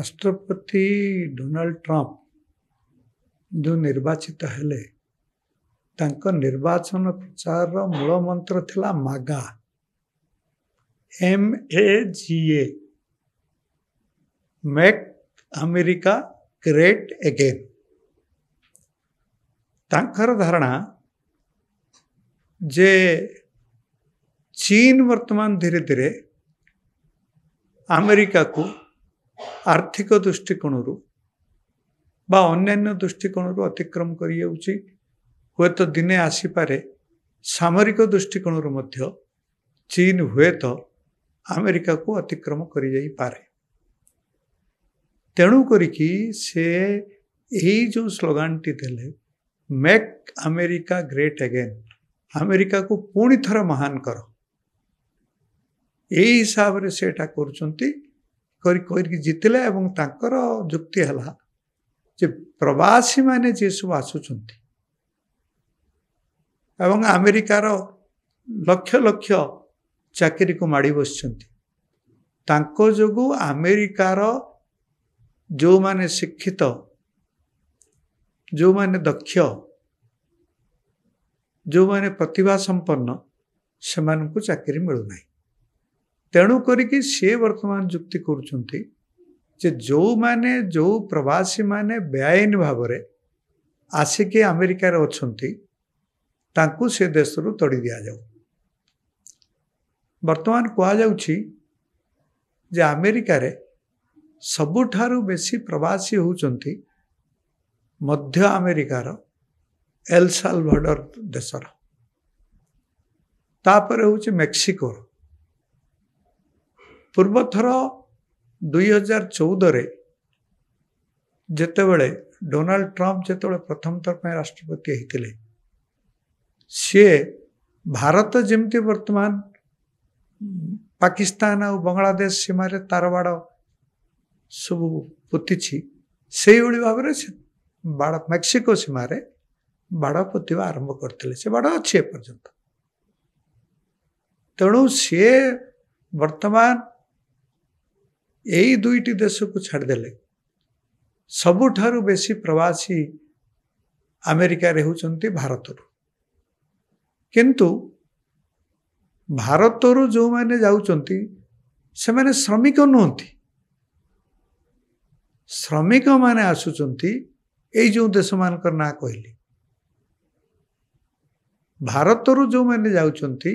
राष्ट्रपति Donald Trump जो निर्वाचित हेले तांको निर्वाचन प्रचार मूल मंत्र थिला मागा MAGA make America great again. तांकर धारणा जे चीन वर्तमान धीरे धीरे अमेरिका को आर्थिक दृष्टिकोण बा अन्यान्य दृष्टिकोण अतिक्रम कर हुए तो दिने आसीपारे सामरिक दृष्टिकोण चीन हुए तो अमेरिका को अतिक्रम कर पारे। तेणु करिकी से यही जो स्लोगान टी देले make America great again, America को पुणी थर महान कर, यही हिसाब से सेटा कर जितिले। एवं तांकर जुक्ति है जे प्रवासी माने जे सब आसुचंती एवं अमेरिकार लक्ष लक्ष चाकरी को माड़ी बसचंती, तांको जोगु अमेरिकार जो माने शिक्षित, जो माने दक्ष, जो माने प्रतिभा संपन्न से मानकु चाकरी मिलु नहीं। तेणु करिकी से वर्तमान जुक्ति करुचंती जे जो माने जो प्रवासी माने बेआईन भाव रे आसिके अमेरिका रे अछंती तांकु से देश रु तड़ी दिया जाऊ। वर्तमान कहा जाउछि जे अमेरिका रे सबुठारु बेसी प्रवासी होउचंती मध्य अमेरिकार एल साल्वाडोर देशर, तापर होउछि मेक्सिको। पूर्वथर 2014 रे जेतेबेले डोनाल्ड ट्रंप जेतेबेले प्रथम थर पे राष्ट्रपति होइतिले सी भारत जेमती वर्तमान पाकिस्तान और बांग्लादेश सीमार तारबाड़ सब पोती से भाव बाड़ मेक्सिको सीमार बाड़ पोतवा आरंभ करते से बाड़ अच्छी एपर्यंत। तेणु सी वर्तमान यही दुईटी देश को छाड़देले सबुठारु बेसी प्रवासी अमेरिका रे होउचंती भारतरु, किंतु भारतरु जो माने जाउचंती से माने श्रमिक नहंती, श्रमिक माने आसुचंती एई जो देश मानकर ना कहली। भारतरु जो माने जाउचंती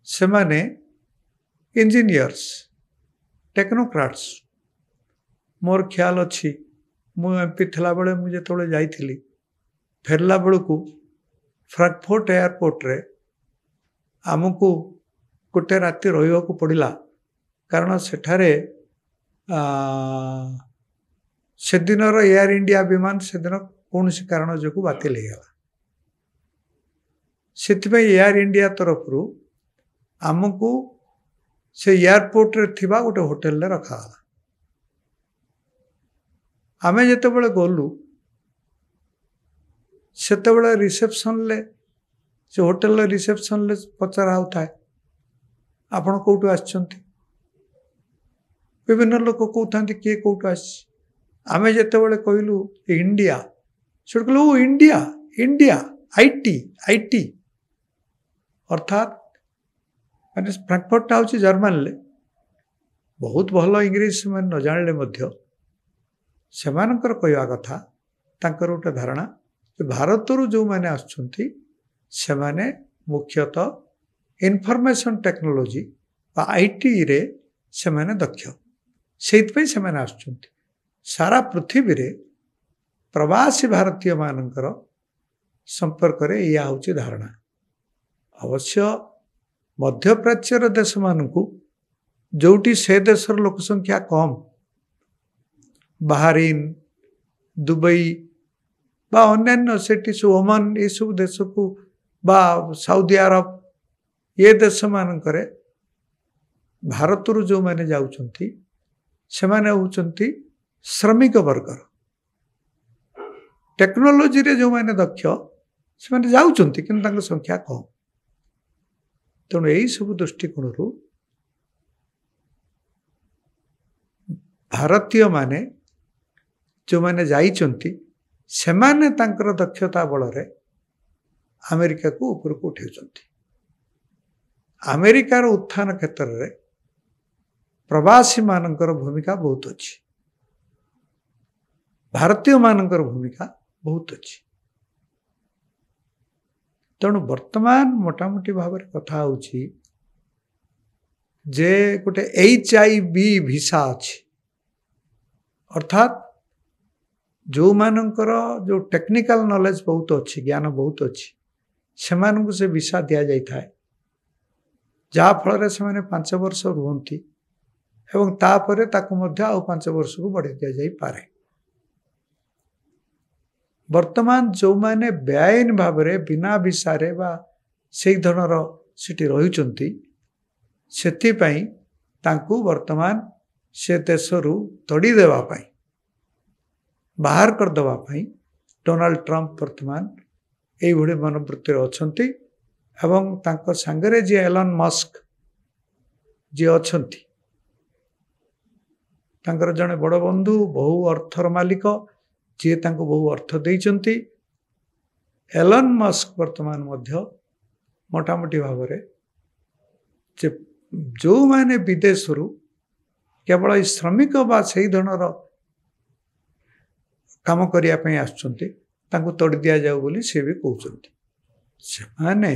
से माने इंजीनियर्स, टेक्नोक्राट्स। मोर ख्याल अच्छी मु एमपी थिला बेले मु जेतोले जाइथिली फेरला बेलू फ्रैंकफर्ट एयरपोर्ट रे आमको गोटे राति रहिबा को पड़िला, कारण सेठारे से दिनर एयर इंडिया विमान से दिन कौन सी कारण जो बातिल हो गला। से एयर इंडिया तरफ आमको से एयरपोर्ट रे थिबा गोटे होटल रे रखा गला। आमे जेते बेले गलु सेते बेले रिसेप्शन ले से होटल रिसेप्शन ले पचरा होता है आपण कोठु आछंती, विभिन्न लोक कहते किए कोठु आस। आमे जेते बेले कहलु इंडिया से कहलु इंडिया इंडिया आईटी अर्थात माने फ्रैंकफर्ट हूँ जर्मन ले बहुत भल इंग्लिश से न जानले मध्य सेमानकर कहवा कथा तांकर गोटे धारणा भारतरु जो माने आछंती से माने मुख्यतः इनफॉरमेशन टेक्नोलॉजी बा आईटी रे से माने दक्ष, सेइतपई से माने आछंती। सारा पृथ्वी रे प्रवासी भारतीय मानकर संपर्क रे या होची धारणा। अवश्य मध्यप्राच्यर देश मानकु जोटी से देशर लोक संख्या कम, बहरीन, दुबई बा अन्यान्य सेठी ओमान ये सब देश को बा सऊदी अरब ये देश मानकरे भारतरु जो माने जाउचंती से माने होउचंती श्रमिक वर्गर। टेक्नोलॉजी रे जो माने दक्ष से माने जाउचंती किंतु तांकर संख्या कम। तेणु यही सब दृष्टिकोण भारतीय माने जो माने जाइचंती सेमाने तांकर दक्षता बल अमेरिका को ऊपर को उठाउचंती। अमेरिकार उत्थान क्षेत्र में प्रवासी मानकर भूमिका बहुत अच्छी, भारतीय मानकर भूमिका बहुत अच्छी। तेणु वर्तमान मोटामोटी भाव में कथा होची जे गोटे HIV वीसा अच्छी, अर्थात जो मानकर जो टेक्निकल नॉलेज बहुत अच्छी, ज्ञान बहुत अच्छी, से मानक से वीसा दि जाई थाए, जहाँ फल से मैंने 5 वर्ष रुहंती एवं तापरे ताकु मध्य आउ 5 वर्ष को बढ़ी दि जाई पारे। वर्तमान जो माने बेआईन भाव में बिना वीसारे बा से धरनर सिटी रहुचंती सेथिपाई तांकु वर्तमान से देशरू तड़ी देवा पाई, बाहर कर देवा पाई डोनाल्ड ट्रंप वर्तमान यही भली मनोवृत्ति अछंती एवं तांको संगरे जे एलन मस्क जे अछंती तांकर जने बड़ बंधु बहु अर्थर मालिक जे तांको बहु अर्थ देइचंती। एलन मस्क वर्तमान मध्य मोटामोटी भाव में जो माने विदेश केवल श्रमिक बा से धरनर काम करने आसुचंती तांको तोड़ दिया जाऊ बोली से भी कहउचंती। से माने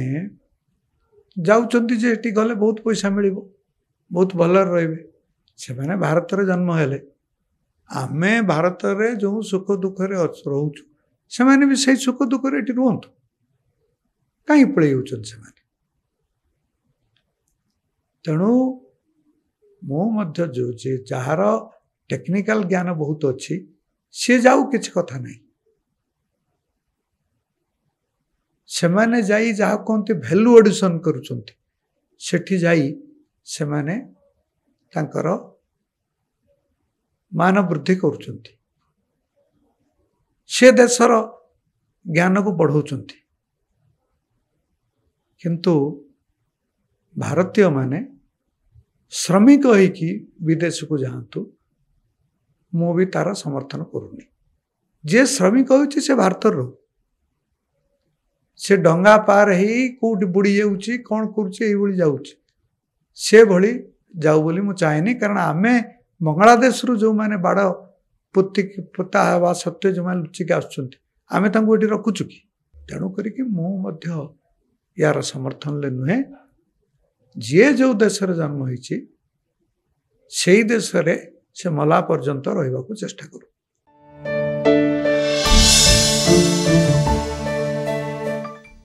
जाउचंती जे एटी गले बहुत पैसा मिलिबो, बहुत भल रहिबे। से माने भारत रे जन्म हेले, आमे भारत रे जो सुख दुख रे रहउछु से माने भी सही सुख दुख रे एटी रहंतु, काई पळै होचन से माने। तेणु मो मध्य जो जे जहार टेक्निकल ज्ञान बहुत अच्छी सी जाऊ किछ कथा नहीं, से माने जाई जहा कहते भैल्यू एडिशन करुचंती सेठी जाई से माने तांकर मान वृद्धि करुचंती, से देशर ज्ञान को बढ़ाउचंती। किंतु भारतीय माने श्रमिक होइकी विदेश को जातु मु भी तार समर्थन करूनी। जे श्रमिक होइछि से भारत रो से डंगा पार ही कोठी बुड़ी जाउछि कोन करूछि एई भली जाउछि से भली जाऊ बोली मु चाहेनी। कारण आमे बांग्लादेश रु जो माने बाड़ पुता हवा सत्य जो माने लुचिक आसुचंती आमे तांको एठी रखुछु कि। तेणु करिकि मु मध्य यार समर्थन ले नुहे, जे जो देश रे जन्म होइछि सेई देश रे से मला पर्यंत रहिबा को चेष्टा करू।